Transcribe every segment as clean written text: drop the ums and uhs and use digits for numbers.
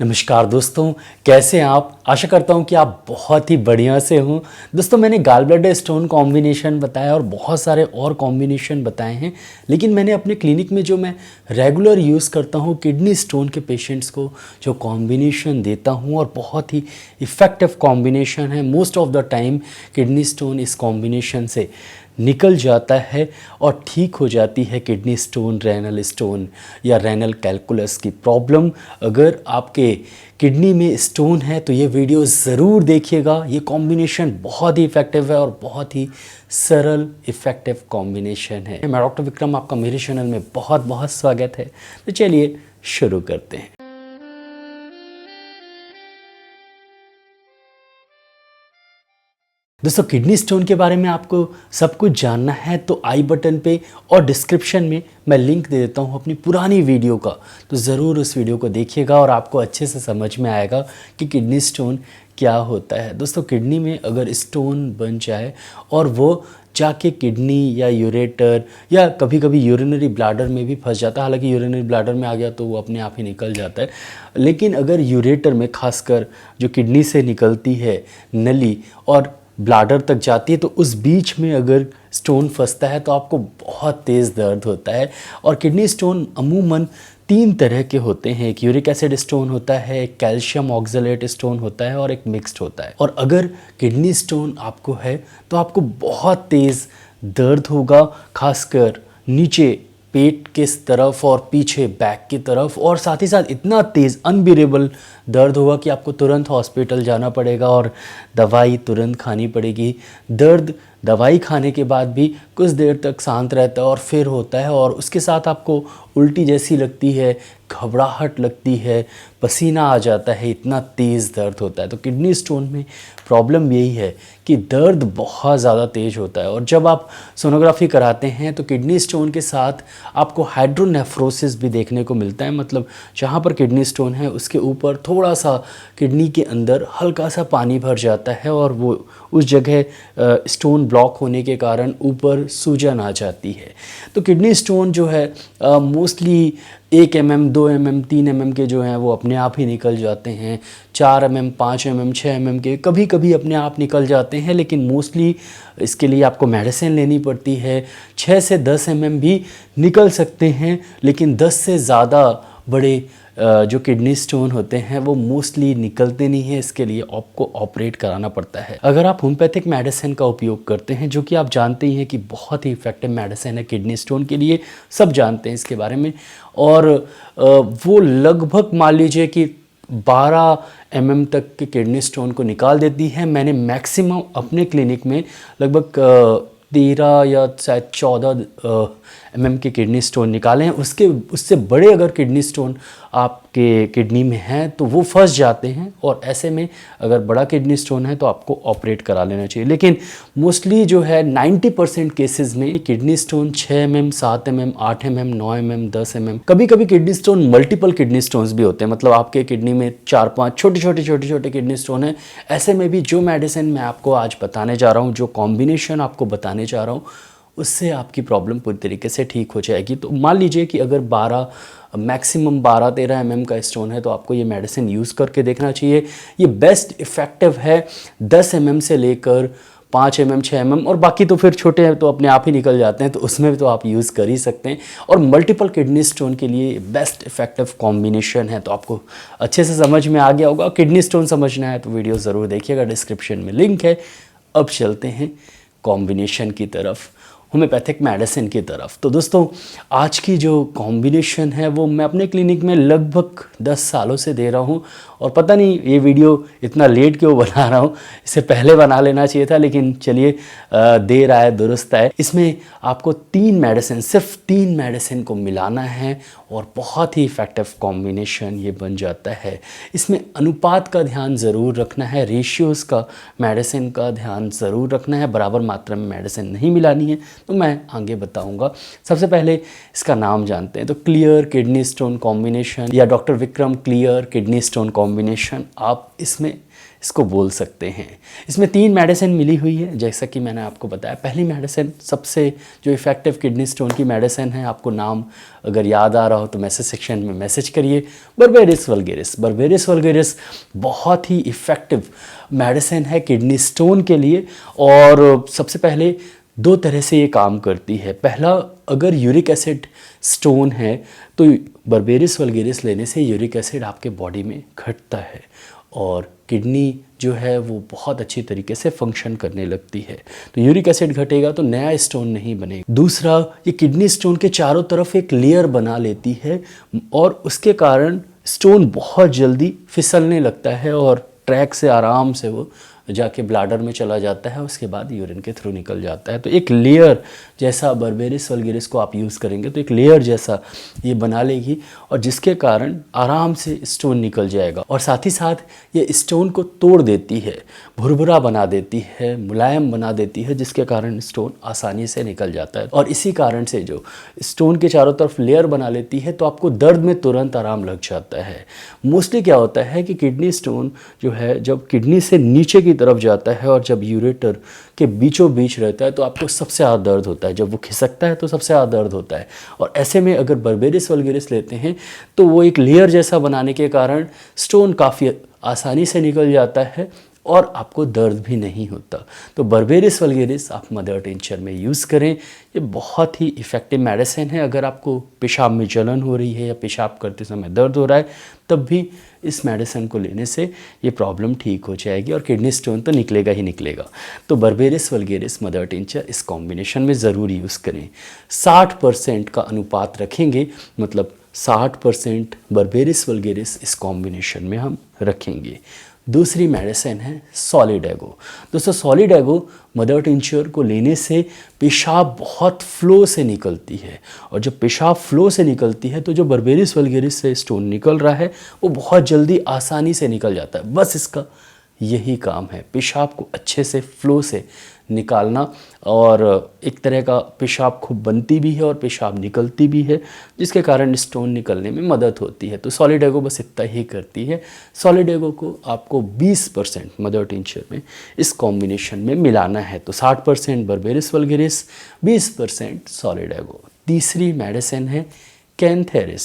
नमस्कार दोस्तों, कैसे हैं आप। आशा करता हूं कि आप बहुत ही बढ़िया से हों। दोस्तों, मैंने गॉल ब्लैडर स्टोन कॉम्बिनेशन बताया और बहुत सारे और कॉम्बिनेशन बताए हैं, लेकिन मैंने अपने क्लिनिक में जो मैं रेगुलर यूज़ करता हूं किडनी स्टोन के पेशेंट्स को जो कॉम्बिनेशन देता हूं और बहुत ही इफ़ेक्टिव कॉम्बिनेशन है। Most of the time kidney stone इस कॉम्बिनेशन से निकल जाता है और ठीक हो जाती है किडनी स्टोन, रेनल स्टोन या रेनल कैलकुलस की प्रॉब्लम। अगर आपके किडनी में स्टोन है तो ये वीडियो ज़रूर देखिएगा। ये कॉम्बिनेशन बहुत ही इफ़ेक्टिव है और बहुत ही सरल इफ़ेक्टिव कॉम्बिनेशन है। मैं डॉक्टर विक्रम, आपका मेरे चैनल में बहुत बहुत स्वागत है। तो चलिए शुरू करते हैं। दोस्तों, किडनी स्टोन के बारे में आपको सब कुछ जानना है तो आई बटन पे और डिस्क्रिप्शन में मैं लिंक दे देता हूँ अपनी पुरानी वीडियो का, तो ज़रूर उस वीडियो को देखिएगा और आपको अच्छे से समझ में आएगा कि किडनी स्टोन क्या होता है। दोस्तों, किडनी में अगर स्टोन बन जाए और वो जाके किडनी या यूरेटर या कभी कभी यूरिनरी ब्लैडर में भी फंस जाता है। हालांकि यूरिनरी ब्लैडर में आ गया तो वो अपने आप ही निकल जाता है, लेकिन अगर यूरेटर में, खासकर जो किडनी से निकलती है नली और ब्लैडर तक जाती है, तो उस बीच में अगर स्टोन फंसता है तो आपको बहुत तेज़ दर्द होता है। और किडनी स्टोन अमूमन 3 तरह के होते हैं। एक यूरिक एसिड स्टोन होता है, एक कैल्शियम ऑक्सलेट स्टोन होता है और एक मिक्स्ड होता है। और अगर किडनी स्टोन आपको है तो आपको बहुत तेज़ दर्द होगा, खासकर नीचे पेट के तरफ और पीछे बैक की तरफ, और साथ ही साथ इतना तेज़ अनबिरेबल दर्द होगा कि आपको तुरंत हॉस्पिटल जाना पड़ेगा और दवाई तुरंत खानी पड़ेगी। दर्द दवाई खाने के बाद भी कुछ देर तक शांत रहता है और फिर होता है, और उसके साथ आपको उल्टी जैसी लगती है, घबराहट लगती है, पसीना आ जाता है, इतना तेज़ दर्द होता है। तो किडनी स्टोन में प्रॉब्लम यही है कि दर्द बहुत ज़्यादा तेज़ होता है। और जब आप सोनोग्राफी कराते हैं तो किडनी स्टोन के साथ आपको हाइड्रोनेफ्रोसिस भी देखने को मिलता है। मतलब जहाँ पर किडनी स्टोन है उसके ऊपर थोड़ा सा किडनी के अंदर हल्का सा पानी भर जाता है और वो उस जगह स्टोन ब्लॉक होने के कारण ऊपर सूजन आ जाती है। तो किडनी स्टोन जो है मोस्टली 1 mm, 2 mm, 3 mm के जो हैं वो अपने आप ही निकल जाते हैं। 4 mm, 5 mm, 6 mm के कभी कभी अपने आप निकल जाते हैं, लेकिन मोस्टली इसके लिए आपको मेडिसिन लेनी पड़ती है। 6 से 10 mm भी निकल सकते हैं, लेकिन 10 से ज़्यादा बड़े जो किडनी स्टोन होते हैं वो मोस्टली निकलते नहीं हैं। इसके लिए आपको ऑपरेट कराना पड़ता है। अगर आप होम्योपैथिक मेडिसिन का उपयोग करते हैं, जो कि आप जानते ही हैं कि बहुत ही इफ़ेक्टिव मेडिसिन है किडनी स्टोन के लिए, सब जानते हैं इसके बारे में, और वो लगभग मान लीजिए कि 12 mm तक के किडनी स्टोन को निकाल देती है। मैंने मैक्सिमम अपने क्लिनिक में लगभग 13 या शायद 14 mm के किडनी स्टोन निकाले हैं। उससे बड़े अगर किडनी स्टोन आपके किडनी में हैं तो वो फंस जाते हैं, और ऐसे में अगर बड़ा किडनी स्टोन है तो आपको ऑपरेट करा लेना चाहिए। लेकिन मोस्टली जो है 90% केसेस में kidney stone 6 mm, 7 mm, 8 mm, 9 mm, 10 mm, कभी कभी kidney stone multiple kidney stones भी होते हैं। मतलब आपके किडनी में 4-5 छोटे छोटे किडनी स्टोन है। ऐसे में भी जो मेडिसिन मैं आपको आज बताने जा रहा हूँ, जो कॉम्बिनेशन आपको बताने जा रहा हूँ, उससे आपकी प्रॉब्लम पूरी तरीके से ठीक हो जाएगी। तो मान लीजिए कि अगर मैक्सिमम 12-13 mm का स्टोन है तो आपको ये मेडिसिन यूज़ करके देखना चाहिए। ये बेस्ट इफ़ेक्टिव है 10 mm से लेकर 5 mm, 6 mm, और बाकी तो फिर छोटे हैं तो अपने आप ही निकल जाते हैं, तो उसमें भी तो आप यूज़ कर ही सकते हैं। और मल्टीपल किडनी स्टोन के लिए बेस्ट इफ़ेक्टिव कॉम्बिनेशन है। तो आपको अच्छे से समझ में आ गया होगा। किडनी स्टोन समझना है तो वीडियो ज़रूर देखिएगा, डिस्क्रिप्शन में लिंक है। अब चलते हैं कॉम्बिनेशन की तरफ, होम्योपैथिक मेडिसिन की तरफ। तो दोस्तों, आज की जो कॉम्बिनेशन है वो मैं अपने क्लिनिक में लगभग 10 सालों से दे रहा हूँ, और पता नहीं ये वीडियो इतना लेट क्यों बना रहा हूँ, इससे पहले बना लेना चाहिए था, लेकिन चलिए देर आए दुरुस्त आए। इसमें आपको 3 मेडिसिन, सिर्फ 3 मेडिसिन को मिलाना है और बहुत ही इफ़ेक्टिव कॉम्बिनेशन ये बन जाता है। इसमें अनुपात का ध्यान ज़रूर रखना है, रेशियोज़ का, मेडिसिन का ध्यान ज़रूर रखना है। बराबर मात्रा में मेडिसिन नहीं मिलानी है, तो मैं आगे बताऊंगा। सबसे पहले इसका नाम जानते हैं, तो क्लियर किडनी स्टोन कॉम्बिनेशन या doctor Vikram clear kidney stone combination. आप इसमें इसको बोल सकते हैं। इसमें 3 मेडिसिन मिली हुई है, जैसा कि मैंने आपको बताया। पहली मेडिसिन सबसे जो इफ़ेक्टिव किडनी स्टोन की मेडिसिन है, आपको नाम अगर याद आ रहा हो तो मैसेज सेक्शन में मैसेज करिए, बर्बेरिस वल्गेरिस। बर्बेरिस वल्गेरिस बहुत ही इफ़ेक्टिव मेडिसिन है किडनी स्टोन के लिए। और सबसे पहले 2 तरह से ये काम करती है। पहला, अगर यूरिक एसिड स्टोन है तो बर्बेरिस वल्गेरिस लेने से यूरिक एसिड आपके बॉडी में घटता है और किडनी जो है वो बहुत अच्छी तरीके से फंक्शन करने लगती है। तो यूरिक एसिड घटेगा तो नया स्टोन नहीं बनेगा। दूसरा, ये किडनी स्टोन के चारों तरफ एक लेयर बना लेती है और उसके कारण स्टोन बहुत जल्दी फिसलने लगता है और ट्रैक से आराम से वो जाके ब्लैडर में चला जाता है, उसके बाद यूरिन के थ्रू निकल जाता है। तो एक लेयर जैसा बर्बेरिस वल्गेरिस को आप यूज़ करेंगे तो एक लेयर जैसा ये बना लेगी और जिसके कारण आराम से स्टोन निकल जाएगा। और साथ ही साथ ये स्टोन को तोड़ देती है, भुरभुरा बना देती है, मुलायम बना देती है, जिसके कारण स्टोन आसानी से निकल जाता है। और इसी कारण से जो स्टोन के चारों तरफ लेयर बना लेती है तो आपको दर्द में तुरंत आराम लग जाता है। मोस्टली क्या होता है कि किडनी स्टोन जो है जब किडनी से नीचे की तरफ जाता है और जब यूरेटर के बीचों बीच रहता है तो आपको सबसे ज़्यादा दर्द होता है। जब वो खिसकता है तो सबसे ज़्यादा दर्द होता है। और ऐसे में अगर बर्बेरिस वल्गेरिस लेते हैं तो वो एक लेयर जैसा बनाने के कारण स्टोन काफ़ी आसानी से निकल जाता है और आपको दर्द भी नहीं होता। तो बर्बेरिस वल्गेरिस आप मदर टिंचर में यूज़ करें। ये बहुत ही इफ़ेक्टिव मेडिसिन है। अगर आपको पेशाब में जलन हो रही है या पेशाब करते समय दर्द हो रहा है तब भी इस मेडिसिन को लेने से ये प्रॉब्लम ठीक हो जाएगी और किडनी स्टोन तो निकलेगा ही निकलेगा। तो बर्बेरिस वल्गेरिस मदर टिंचर इस कॉम्बिनेशन में ज़रूर यूज़ करें। 60% का अनुपात रखेंगे, मतलब 60% बर्बेरिस वल्गेरिस इस कॉम्बिनेशन में हम रखेंगे। दूसरी मेडिसिन है सॉलिडेगो। दोस्तों, सॉलिडेगो मदर टिंचर को लेने से पेशाब बहुत फ्लो से निकलती है और जब पेशाब फ्लो से निकलती है तो जो बर्बेरिस वल्गेरिस से स्टोन निकल रहा है वो बहुत जल्दी आसानी से निकल जाता है। बस इसका यही काम है, पेशाब को अच्छे से फ्लो से निकालना। और एक तरह का पेशाब खूब बनती भी है और पेशाब निकलती भी है, जिसके कारण स्टोन निकलने में मदद होती है। तो सॉलिडेगो बस इतना ही करती है। सॉलिडेगो को आपको 20% मदर टिंचर में इस कॉम्बिनेशन में मिलाना है। तो 60% बर्बेरिस वल्गेरिस, 20% सॉलिडेगो। तीसरी मेडिसिन है कैंथेरिस।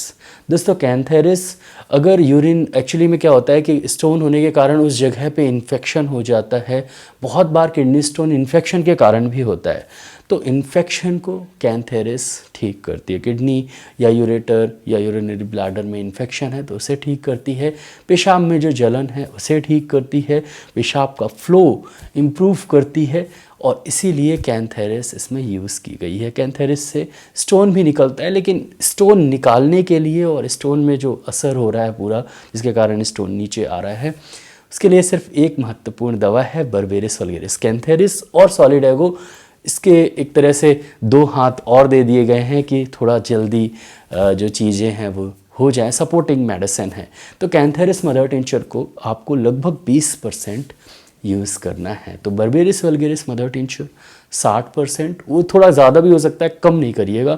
दोस्तों, कैंथेरिस अगर यूरिन, एक्चुअली में क्या होता है कि स्टोन होने के कारण उस जगह पे इन्फेक्शन हो जाता है। बहुत बार किडनी स्टोन इन्फेक्शन के कारण भी होता है। तो इन्फेक्शन को कैंथेरिस ठीक करती है। किडनी या यूरेटर या यूरिनरी ब्लैडर में इन्फेक्शन है तो उसे ठीक करती है। पेशाब में जो जलन है उसे ठीक करती है। पेशाब का फ्लो इम्प्रूव करती है और इसीलिए कैंथेरिस इसमें यूज़ की गई है। कैंथेरिस से स्टोन भी निकलता है, लेकिन स्टोन निकालने के लिए और स्टोन में जो असर हो रहा है पूरा, जिसके कारण स्टोन नीचे आ रहा है, उसके लिए सिर्फ एक महत्वपूर्ण दवा है बर्बेरिस वल्गेरिस। कैंथेरिस और सॉलिडेगो इसके एक तरह से 2 हाथ और दे दिए गए हैं कि थोड़ा जल्दी जो चीज़ें हैं वो हो जाए, सपोर्टिंग मेडिसिन है। तो कैंथेरिस मदर टिंचर को आपको लगभग 20% यूज़ करना है। तो बर्बेरिस वल्गेरिस मदर टिंचर 60%, वो थोड़ा ज़्यादा भी हो सकता है, कम नहीं करिएगा।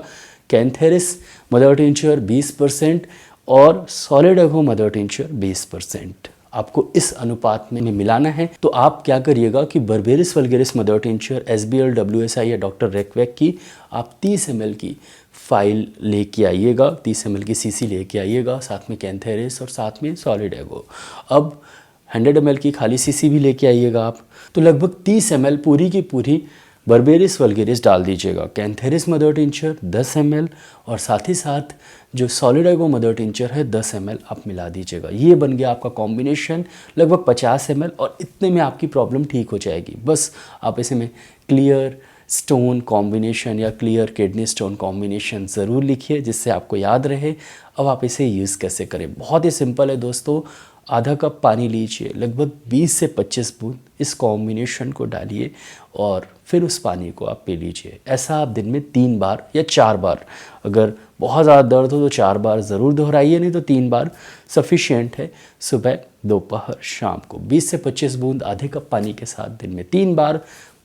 कैंथेरिस मदर टिंचर 20% और सॉलिडेगो मदर टिंचर 20%। आपको इस अनुपात में मिलाना है। तो आप क्या करिएगा कि berberis vulgaris mother tincture SBL WSI या डॉक्टर रेकवेक की आप 30 ml की फाइल लेके आइएगा, 30 ml की सीसी लेके आइएगा, साथ में कैंथेरिस और साथ में सॉलिडेगो। अब 100 ml की खाली सीसी भी लेके आइएगा आप। तो लगभग 30 ml पूरी की पूरी बर्बेरिस वल्गेरिस डाल दीजिएगा। कैंथेरिस मदर टिंचर 10 ml और साथ ही साथ जो सॉलिडेगो मदर टिंचर है 10 ml आप मिला दीजिएगा। ये बन गया आपका कॉम्बिनेशन लगभग 50 ml और इतने में आपकी प्रॉब्लम ठीक हो जाएगी। बस आप इसे में क्लियर स्टोन कॉम्बिनेशन या क्लियर किडनी स्टोन कॉम्बिनेशन ज़रूर लिखिए, जिससे आपको याद रहे। अब आप इसे यूज़ कैसे करें, बहुत ही सिंपल है दोस्तों। आधा कप पानी लीजिए, लगभग 20 से 25 बूंद इस कॉम्बिनेशन को डालिए और फिर उस पानी को आप पी लीजिए। ऐसा आप दिन में 3 बार या 4 बार, अगर बहुत ज़्यादा दर्द हो तो 4 बार ज़रूर दोहराइए, नहीं तो 3 बार सफिशिएंट है। सुबह, दोपहर, शाम को 20 से 25 बूंद आधे कप पानी के साथ दिन में 3 बार।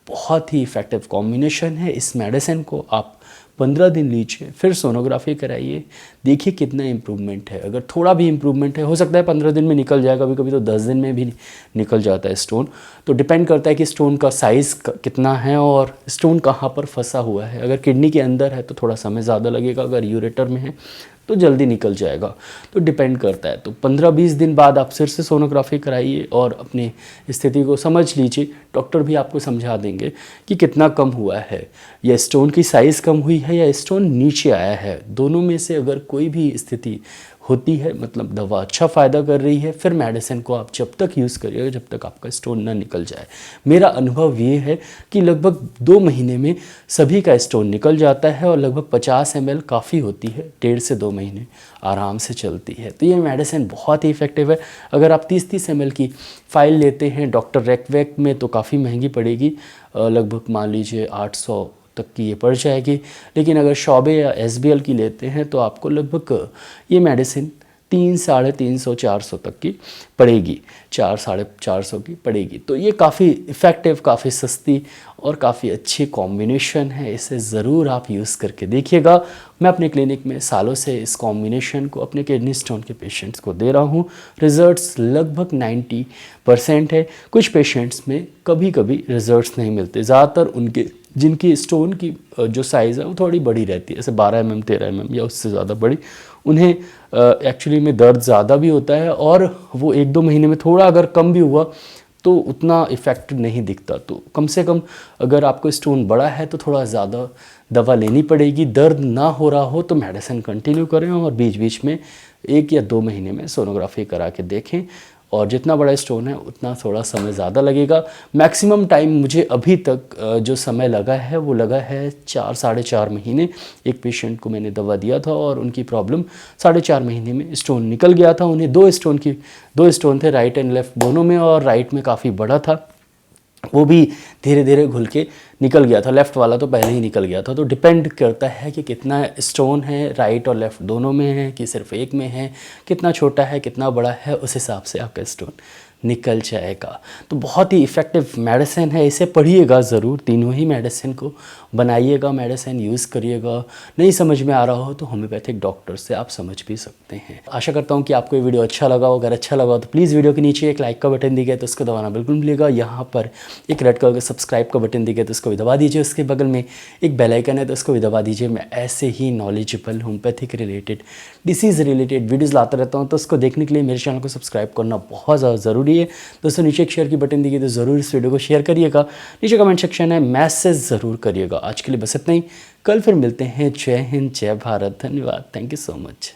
बहुत ही इफ़ेक्टिव कॉम्बिनेशन है। इस मेडिसिन को आप 15 दिन लीजिए, फिर सोनोग्राफी कराइए, देखिए कितना इम्प्रूवमेंट है। अगर थोड़ा भी इम्प्रूवमेंट है, हो सकता है 15 दिन में निकल जाए, कभी कभी तो 10 दिन में भी निकल जाता है स्टोन। तो डिपेंड करता है कि स्टोन का साइज़ कितना है और स्टोन कहाँ पर फंसा हुआ है। अगर किडनी के अंदर है तो थोड़ा समय ज़्यादा लगेगा, अगर यूरेटर में है तो जल्दी निकल जाएगा। तो डिपेंड करता है। तो 15-20 दिन बाद आप फिर से सोनोग्राफी कराइए और अपनी स्थिति को समझ लीजिए। डॉक्टर भी आपको समझा देंगे कि कितना कम हुआ है, या स्टोन की साइज़ कम हुई है या स्टोन नीचे आया है। दोनों में से अगर कोई भी स्थिति होती है, मतलब दवा अच्छा फ़ायदा कर रही है, फिर मेडिसिन को आप जब तक यूज़ करिएगा जब तक आपका स्टोन ना निकल जाए। मेरा अनुभव ये है कि लगभग 2 महीने में सभी का स्टोन निकल जाता है और लगभग 50 ml काफ़ी होती है, 1.5 से 2 महीने आराम से चलती है। तो ये मेडिसिन बहुत ही इफ़ेक्टिव है। अगर आप 30-30 ml की फ़ाइल लेते हैं डॉक्टर रेकवेक में तो काफ़ी महंगी पड़ेगी, लगभग मान लीजिए 800 तक की ये पड़ जाएगी। लेकिन अगर शॉबे या SBL की लेते हैं तो आपको लगभग ये मेडिसिन 300-350-400 तक की पड़ेगी, 400-450 की पड़ेगी। तो ये काफ़ी इफ़ेक्टिव, काफ़ी सस्ती और काफ़ी अच्छी कॉम्बिनेशन है। इसे ज़रूर आप यूज़ करके देखिएगा। मैं अपने क्लिनिक में सालों से इस कॉम्बिनेशन को अपने किडनी स्टोन के पेशेंट्स को दे रहा हूँ। रिज़ल्ट्स लगभग 90% है। कुछ पेशेंट्स में कभी कभी रिज़ल्ट्स नहीं मिलते, ज़्यादातर उनके जिनकी स्टोन की जो साइज़ है वो थोड़ी बड़ी रहती है, जैसे 12 mm 13 mm या उससे ज़्यादा बड़ी, उन्हें एक्चुअली में दर्द ज़्यादा भी होता है और वो 1-2 महीने में थोड़ा अगर कम भी हुआ तो उतना इफ़ेक्ट नहीं दिखता। तो कम से कम अगर आपको स्टोन बड़ा है तो थोड़ा ज़्यादा दवा लेनी पड़ेगी। दर्द ना हो रहा हो तो मेडिसिन कंटिन्यू करें और बीच बीच में 1 या 2 महीने में सोनोग्राफी करा के देखें। और जितना बड़ा स्टोन है उतना थोड़ा समय ज़्यादा लगेगा। मैक्सिमम टाइम मुझे अभी तक जो समय लगा है वो लगा है 4-4.5 महीने। एक पेशेंट को मैंने दवा दिया था और उनकी प्रॉब्लम 4.5 महीने में स्टोन निकल गया था। उन्हें 2 स्टोन थे, राइट एंड लेफ़्ट दोनों में, और राइट में काफ़ी बड़ा था, वो भी धीरे धीरे घुल के निकल गया था। लेफ़्ट वाला तो पहले ही निकल गया था। तो डिपेंड करता है कि कितना स्टोन है, राइट और लेफ़्ट दोनों में है कि सिर्फ एक में है, कितना छोटा है कितना बड़ा है, उस हिसाब से आपका स्टोन निकल जाएगा। तो बहुत ही इफ़ेक्टिव मेडिसिन है, इसे पढ़िएगा ज़रूर, तीनों ही मेडिसिन को बनाइएगा, मेडिसिन यूज़ करिएगा। नहीं समझ में आ रहा हो तो होम्योपैथिक डॉक्टर से आप समझ भी सकते हैं। आशा करता हूँ कि आपको ये वीडियो अच्छा लगा हो। अगर अच्छा लगा हो तो प्लीज़ वीडियो के नीचे एक लाइक का बटन दिया गया तो उसको दबाना बिल्कुल नहीं भूलिएगा। यहाँ पर एक रेड कलर का सब्सक्राइब का बटन दिया गया तो उसको भी दबा दीजिए। उसके बगल में एक बेल आइकन है तो उसको भी दबा दीजिए। मैं ऐसे ही knowledgeable homeopathic related, disease related videos लाता रहता हूँ, तो उसको देखने के लिए मेरे चैनल को सब्सक्राइब करना बहुत ज़्यादा ज़रूरी है। दोस्तों नीचे एक शेयर की बटन दी गई तो ज़रूर इस वीडियो को शेयर करिएगा। नीचे कमेंट सेक्शन है, मैसेज ज़रूर करिएगा। आज के लिए बस इतना ही, कल फिर मिलते हैं। जय हिंद, जय भारत, धन्यवाद, थैंक यू सो मच।